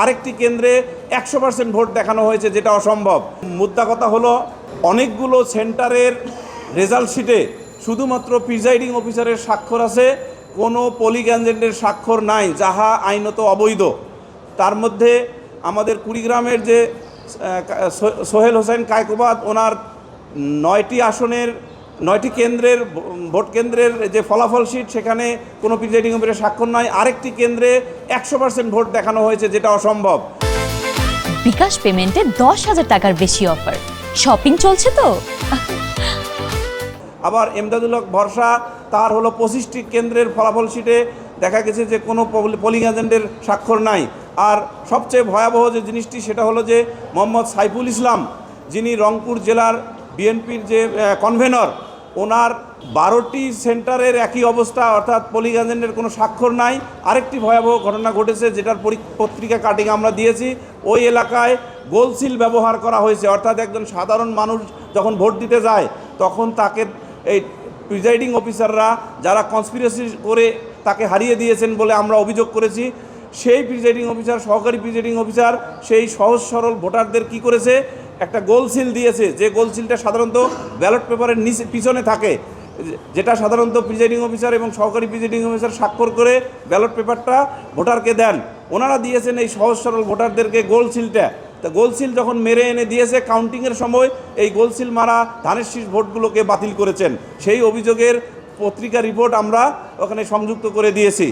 আরেকটি কেন্দ্রে 100% ভোট দেখানো হয়েছে, যেটা অসম্ভব। মুদ্রা কথা হলো, অনেকগুলো সেন্টারের রেজাল্ট শিটে শুধুমাত্র প্রিজাইডিং অফিসারের স্বাক্ষর আছে, কোনো পোলিং এজেন্টের স্বাক্ষর নাই, যাহা আইনত অবৈধ। তার মধ্যে আমাদের কুড়িগ্রামের যে সোহেল হোসেন কায়কোবাদ, ওনার 9টি আসনের 9টি কেন্দ্রের ভোট কেন্দ্রের যে ফলাফল শিট, সেখানে কোনো প্রিজাইডিং অফিসারের স্বাক্ষর নয়। আরেকটি কেন্দ্রে 100% ভোট দেখানো হয়েছে, যেটা অসম্ভব। বিকাশ পেমেন্টে 10,000 টাকার বেশি অফার, শপিং চলছে তো। আবার এমদাদুল হক ভরসা, তার হলো 25টি কেন্দ্রের ফলাফল শিটে দেখা গেছে যে কোনো পোলিং এজেন্টের স্বাক্ষর নাই। আর সবচেয়ে ভয়াবহ যে জিনিসটি, সেটা হলো যে মোহাম্মদ সাইফুল ইসলাম, যিনি রংপুর জেলার বিএনপির যে কনভেনর, ওনার 12টি সেন্টারের একই অবস্থা, অর্থাৎ পোলিং এজেন্টের কোনো স্বাক্ষর নাই। আরেকটি ভয়াবহ ঘটনা ঘটেছে, যেটার পত্রিকা কাটিং আমরা দিয়েছি। ওই এলাকায় গোলসিল ব্যবহার করা হয়েছে, অর্থাৎ একজন সাধারণ মানুষ যখন ভোট দিতে যায়, তখন তাকে এই প্রিজাইডিং অফিসাররা, যারা কনস্পিরেসি করে তাকে হারিয়ে দিয়েছেন বলে আমরা অভিযোগ করেছি, সেই প্রিজাইডিং অফিসার, সহকারী প্রিজাইডিং অফিসার, সেই সহজ সরল ভোটারদের কি করেছে, একটা গোলসিল দিয়েছে, যে গোলসিলটা সাধারণত ব্যালট পেপারের নিচে পিছনে থাকে, যেটা সাধারণত প্রিজাইডিং অফিসার এবং সহকারী প্রিজাইডিং অফিসার স্বাক্ষর করে ব্যালট পেপারটা ভোটারকে দেন। ওনারা দিয়েছেন এই সহজ সরল ভোটারদেরকে গোলসিলটা। তা গোলসিল যখন মেরে এনে দিয়েছে, কাউন্টিংয়ের সময় এই গোলসিল মারা ধানের শীষ ভোটগুলোকে বাতিল করেছেন। সেই অভিযোগের পত্রিকা রিপোর্ট আমরা ওখানে সংযুক্ত করে দিয়েছি।